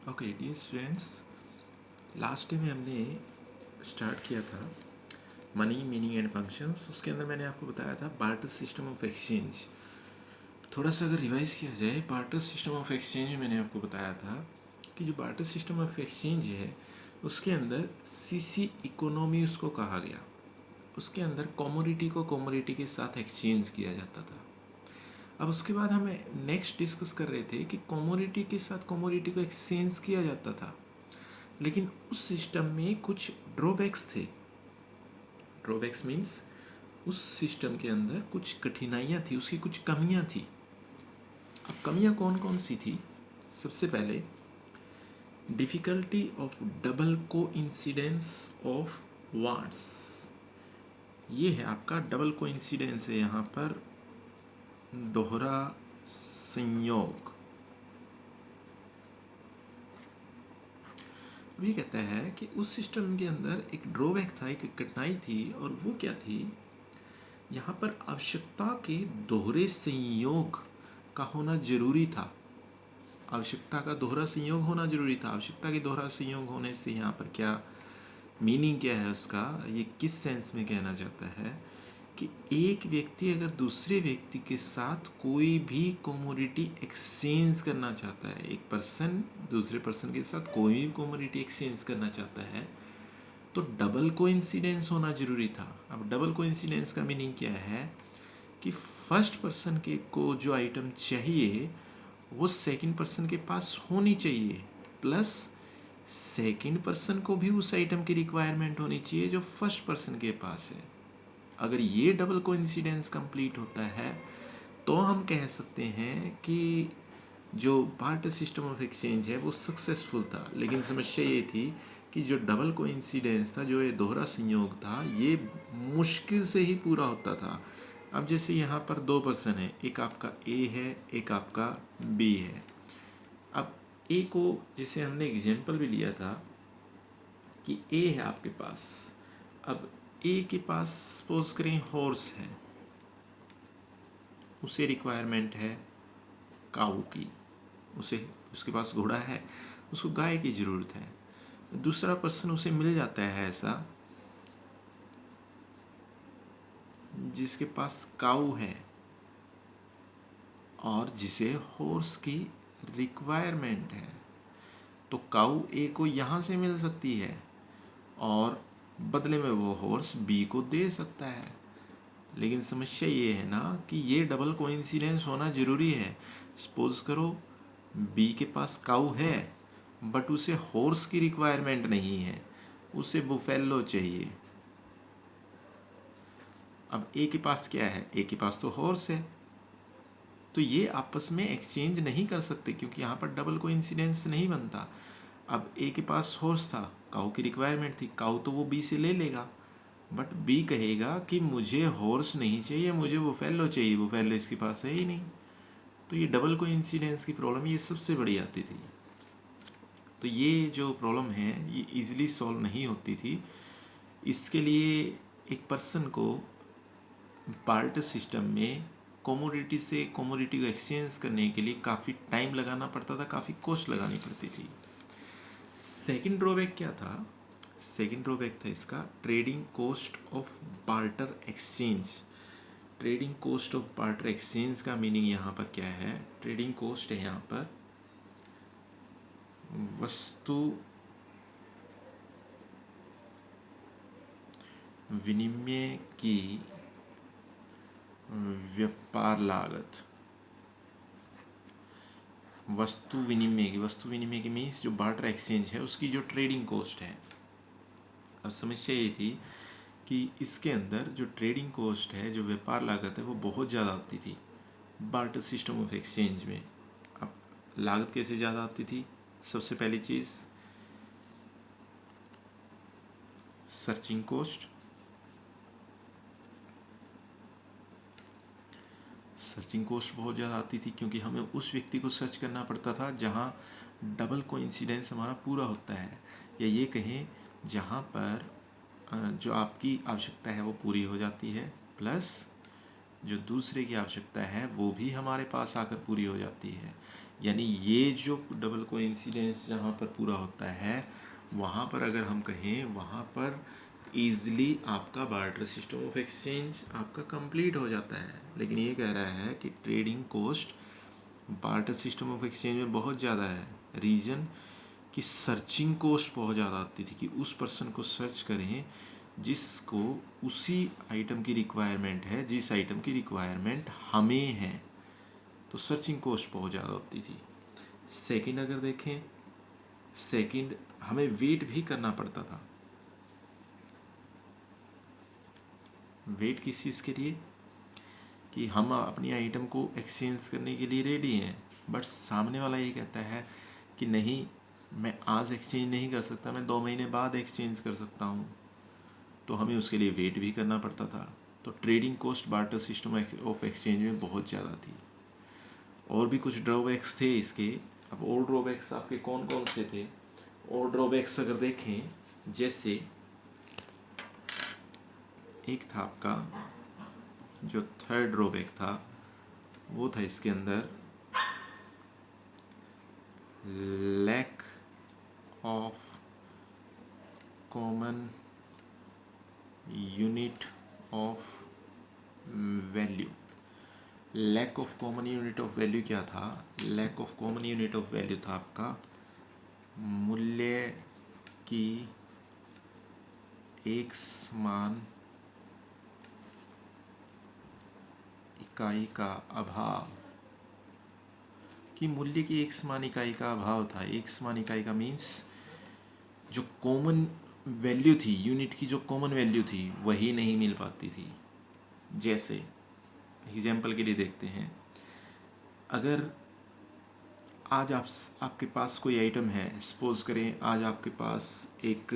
Okay dear students, last time हमने start किया था मनी मीनिंग एंड फंक्शंस। उसके अंदर मैंने आपको बताया था बार्टर सिस्टम ऑफ एक्सचेंज। थोड़ा सा अगर रिवाइज किया जाए, बार्टर सिस्टम ऑफ एक्सचेंज में मैंने आपको बताया था कि जो बार्टर सिस्टम ऑफ एक्सचेंज है उसके अंदर सीसी इकोनॉमी उसको कहा गया। उसके अंदर कमोडिटी को कमोडिटी के साथ एक्सचेंज किया जाता था। अब उसके बाद हमें नेक्स्ट डिस्कस कर रहे थे कि कमोडिटी के साथ कमोडिटी को एक्सचेंज किया जाता था, लेकिन उस सिस्टम में कुछ ड्रॉबैक्स थे। ड्रॉबैक्स मीन्स उस सिस्टम के अंदर कुछ कठिनाइयाँ थी, उसकी कुछ कमियाँ थी। अब कमियाँ कौन कौन सी थी? सबसे पहले डिफ़िकल्टी ऑफ डबल को इंसिडेंस ऑफ वार्ड्स। ये है आपका डबल को इंसिडेंस है, यहाँ पर दोहरा संयोग। अब ये कहता है कि उस सिस्टम के अंदर एक ड्रॉबैक था, एक कठिनाई थी, और वो क्या थी? यहाँ पर आवश्यकता के दोहरे संयोग का होना जरूरी था। आवश्यकता का दोहरा संयोग होना जरूरी था। आवश्यकता के दोहरा संयोग होने से यहाँ पर क्या मीनिंग क्या है उसका, ये किस सेंस में कहना चाहता है कि एक व्यक्ति अगर दूसरे व्यक्ति के साथ कोई भी कमोडिटी एक्सचेंज करना चाहता है, एक पर्सन दूसरे पर्सन के साथ कोई भी कमोडिटी एक्सचेंज करना चाहता है, तो डबल कोइंसिडेंस होना जरूरी था। अब डबल कोइंसिडेंस का मीनिंग क्या है कि फर्स्ट पर्सन के को जो आइटम चाहिए वो सेकंड पर्सन के पास होनी चाहिए, प्लस सेकंड पर्सन को भी उस आइटम की रिक्वायरमेंट होनी चाहिए जो फर्स्ट पर्सन के पास है। अगर ये डबल कोइंसिडेंस कंप्लीट होता है तो हम कह सकते हैं कि जो बार्टर सिस्टम ऑफ एक्सचेंज है वो सक्सेसफुल था। लेकिन समस्या ये थी कि जो डबल कोइंसिडेंस था, जो ये दोहरा संयोग था, ये मुश्किल से ही पूरा होता था। अब जैसे यहाँ पर दो पर्सन है, एक आपका ए है, एक आपका बी है। अब ए को जैसे हमने एग्जांपल भी लिया था कि ए है आपके पास। अब ए के पास सपोज करें हॉर्स है, उसे रिक्वायरमेंट है काऊ की, उसे उसके पास घोड़ा है, उसको गाय की ज़रूरत है। दूसरा पर्सन उसे मिल जाता है ऐसा जिसके पास काऊ है और जिसे हॉर्स की रिक्वायरमेंट है, तो काऊ ए को यहाँ से मिल सकती है और बदले में वो हॉर्स बी को दे सकता है। लेकिन समस्या ये है ना कि ये डबल कोइंसिडेंस होना ज़रूरी है। सपोज करो बी के पास काऊ है बट उसे हॉर्स की रिक्वायरमेंट नहीं है, उसे बुफेलो चाहिए। अब ए के पास क्या है? ए के पास तो हॉर्स है, तो ये आपस में एक्सचेंज नहीं कर सकते क्योंकि यहाँ पर डबल कोइंसिडेंस नहीं बनता। अब ए के पास हॉर्स था, काऊ की रिक्वायरमेंट थी, काऊ तो वो बी से ले लेगा, बट बी कहेगा कि मुझे हॉर्स नहीं चाहिए, मुझे बुफेलो चाहिए, बुफेलो इसके पास है ही नहीं। तो ये डबल कोइंसिडेंस की प्रॉब्लम ये सबसे बड़ी आती थी। तो ये जो प्रॉब्लम है ये इजीली सॉल्व नहीं होती थी। इसके लिए एक पर्सन को बार्टर सिस्टम में कमोडिटी से कमोडिटी को एक्सचेंज करने के लिए काफ़ी टाइम लगाना पड़ता था, काफ़ी कॉस्ट लगानी पड़ती थी। सेकंड ड्रॉबैक क्या था? सेकंड ड्रॉबैक था इसका trading cost of barter exchange. Trading cost of barter exchange का मीनिंग यहाँ पर क्या है? ट्रेडिंग कॉस्ट है यहाँ पर वस्तु विनिमय की व्यापार लागत। वस्तु विनिमय की मीन्स जो बार्टर एक्सचेंज है उसकी जो ट्रेडिंग कॉस्ट है। अब समस्या ये थी कि इसके अंदर जो ट्रेडिंग कॉस्ट है, जो व्यापार लागत है, वो बहुत ज़्यादा आती थी बार्टर सिस्टम ऑफ एक्सचेंज में। अब लागत कैसे ज़्यादा आती थी? सबसे पहली चीज़ सर्चिंग कॉस्ट। सर्चिंग कॉस्ट बहुत ज़्यादा आती थी क्योंकि हमें उस व्यक्ति को सर्च करना पड़ता था जहाँ डबल कोइंसिडेंस हमारा पूरा होता है, या ये कहें जहाँ पर जो आपकी आवश्यकता है वो पूरी हो जाती है, प्लस जो दूसरे की आवश्यकता है वो भी हमारे पास आकर पूरी हो जाती है। यानी ये जो डबल कोइंसिडेंस जहाँ पर पूरा होता है वहाँ पर अगर हम कहें वहाँ पर ईज़िली आपका बार्टर सिस्टम ऑफ एक्सचेंज आपका कंप्लीट हो जाता है। लेकिन ये कह रहा है कि trading cost barter system of exchange में बहुत ज़्यादा है। रीज़न कि सर्चिंग कॉस्ट बहुत ज़्यादा आती थी कि उस पर्सन को सर्च करें जिसको उसी आइटम की रिक्वायरमेंट है जिस आइटम की रिक्वायरमेंट हमें है, तो सर्चिंग कॉस्ट बहुत ज़्यादा होती थी। सेकंड अगर देखें, सेकंड हमें वेट भी करना पड़ता था। वेट किस चीज़ के लिए? कि हम अपनी आइटम को एक्सचेंज करने के लिए रेडी हैं, बट सामने वाला ये कहता है कि नहीं, मैं आज एक्सचेंज नहीं कर सकता, मैं 2 महीने बाद एक्सचेंज कर सकता हूँ, तो हमें उसके लिए वेट भी करना पड़ता था। तो trading cost barter system of exchange में बहुत ज़्यादा थी। और भी कुछ ड्रॉबैक्स थे इसके। अब और ड्रॉबैक्स आपके कौन कौन से थे? और ड्रॉबैक्स अगर देखें, जैसे एक था आपका जो थर्ड ड्रॉबैक था वो था इसके अंदर lack of common unit of value. Lack of common unit of value क्या था? Lack of common unit of value था आपका मूल्य की एक समान इकाई का अभाव। कि मूल्य की एक समान इकाई का अभाव था। एक समान इकाई का मीन्स जो कॉमन वैल्यू थी, यूनिट की जो कॉमन वैल्यू थी वही नहीं मिल पाती थी। जैसे एग्जाम्पल के लिए देखते हैं, अगर आज आपके पास कोई आइटम है, सपोज करें आज आपके पास एक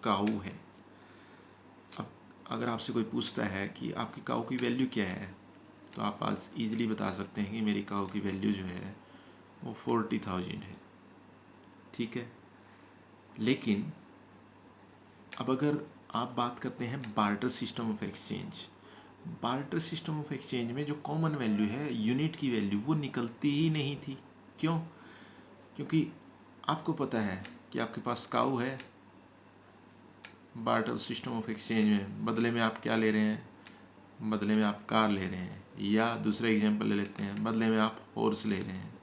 काऊ है। अब अगर आपसे कोई पूछता है कि आपकी काऊ की वैल्यू क्या है, तो आप आज ईजिली बता सकते हैं कि मेरी काऊ की वैल्यू जो है वो 40,000 है। ठीक है। लेकिन अब अगर आप बात करते हैं barter system of exchange, barter system of exchange में जो कॉमन वैल्यू है, यूनिट की वैल्यू, वो निकलती ही नहीं थी। क्यों? क्योंकि आपको पता है कि आपके पास काऊ है, बार्टर सिस्टम ऑफ एक्सचेंज में बदले में आप क्या ले रहे हैं? बदले में आप कार ले रहे हैं। या दूसरा एग्जांपल ले लेते हैं, बदले में आप हॉर्स ले रहे हैं।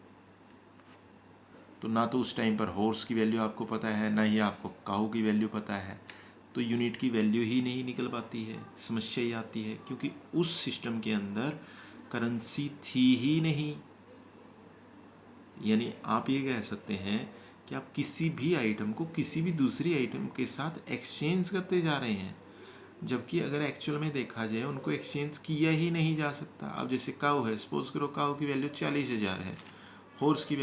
तो ना तो उस टाइम पर हॉर्स की वैल्यू आपको पता है, ना ही आपको काऊ की वैल्यू पता है, तो यूनिट की वैल्यू ही नहीं निकल पाती है। समस्या ही आती है क्योंकि उस सिस्टम के अंदर करेंसी थी ही नहीं। यानी आप ये कह सकते हैं कि आप किसी भी आइटम को किसी भी दूसरी आइटम के साथ एक्सचेंज करते जा रहे हैं, जबकि अगर एक्चुअल में देखा जाए उनको एक्सचेंज किया ही नहीं जा सकता। अब जैसे काऊ है, सपोज करो काऊ की वैल्यू 40,000 है, हॉर्स की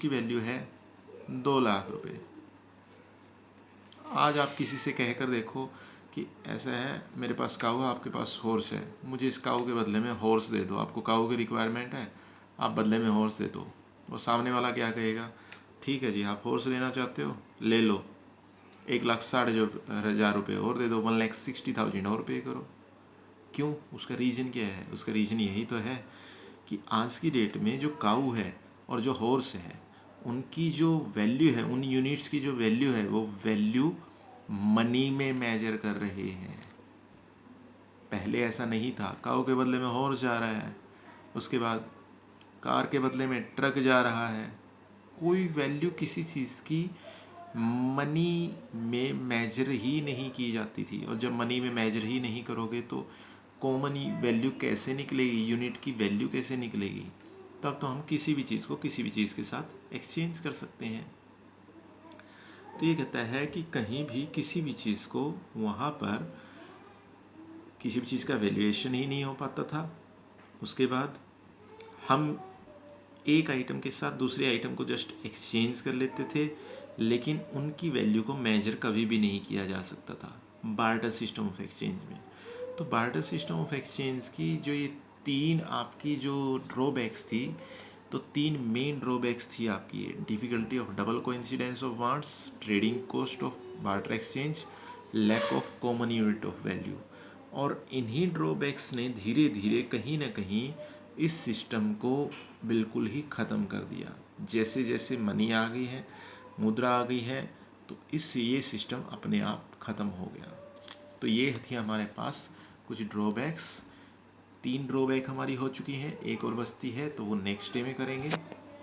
वैल्यू है 2 लाख रुपए। आज आप किसी से कह कर देखो कि ऐसा है, मेरे पास काऊ है, आपके पास हॉर्स है, मुझे इस काऊ के बदले में हॉर्स दे दो। आपको काऊ की रिक्वायरमेंट है, आप बदले में हॉर्स दे दो। वो सामने वाला क्या कहेगा? ठीक है जी, आप हॉर्स लेना चाहते हो, ले लो, 1,60,000 रुपये और दे दो, 1,60,000 और पे करो। क्यों? उसका रीज़न क्या है? उसका रीज़न यही तो है कि आज की डेट में जो काऊ है और जो हॉर्स है, उनकी जो वैल्यू है, उन यूनिट्स की जो वैल्यू है, वो वैल्यू मनी में मेजर कर रहे हैं। पहले ऐसा नहीं था। काऊ के बदले में हॉर्स जा रहा है, उसके बाद कार के बदले में ट्रक जा रहा है। कोई वैल्यू किसी चीज़ की मनी में मेजर ही नहीं की जाती थी। और जब मनी में मेजर ही नहीं करोगे तो कॉमन वैल्यू कैसे निकलेगी? यूनिट की वैल्यू कैसे निकलेगी? तब तो हम किसी भी चीज़ को किसी भी चीज़ के साथ एक्सचेंज कर सकते हैं। तो ये कहता है कि कहीं भी किसी भी चीज़ को वहाँ पर किसी भी चीज़ का वैल्यूएशन ही नहीं हो पाता था। उसके बाद हम एक आइटम के साथ दूसरे आइटम को जस्ट एक्सचेंज कर लेते थे, लेकिन उनकी वैल्यू को मेजर कभी भी नहीं किया जा सकता था बार्टर सिस्टम ऑफ एक्सचेंज में। तो बार्टर सिस्टम ऑफ एक्सचेंज की जो ये 3 आपकी जो ड्रॉबैक्स थी, तो 3 मेन ड्रॉबैक्स थी आपकी। Difficulty of double coincidence of wants, trading cost of barter exchange, lack of common unit of value. और इन्हीं ड्रॉबैक्स ने धीरे धीरे कहीं ना कहीं इस सिस्टम को बिल्कुल ही ख़त्म कर दिया। जैसे जैसे मनी आ गई है, मुद्रा आ गई है, तो इससे ये सिस्टम अपने आप ख़त्म हो गया। तो ये थी हमारे पास कुछ ड्रॉबैक्स। 3 ड्रॉबैक हमारी हो चुकी हैं, एक और बचती है तो वो नेक्स्ट डे में करेंगे।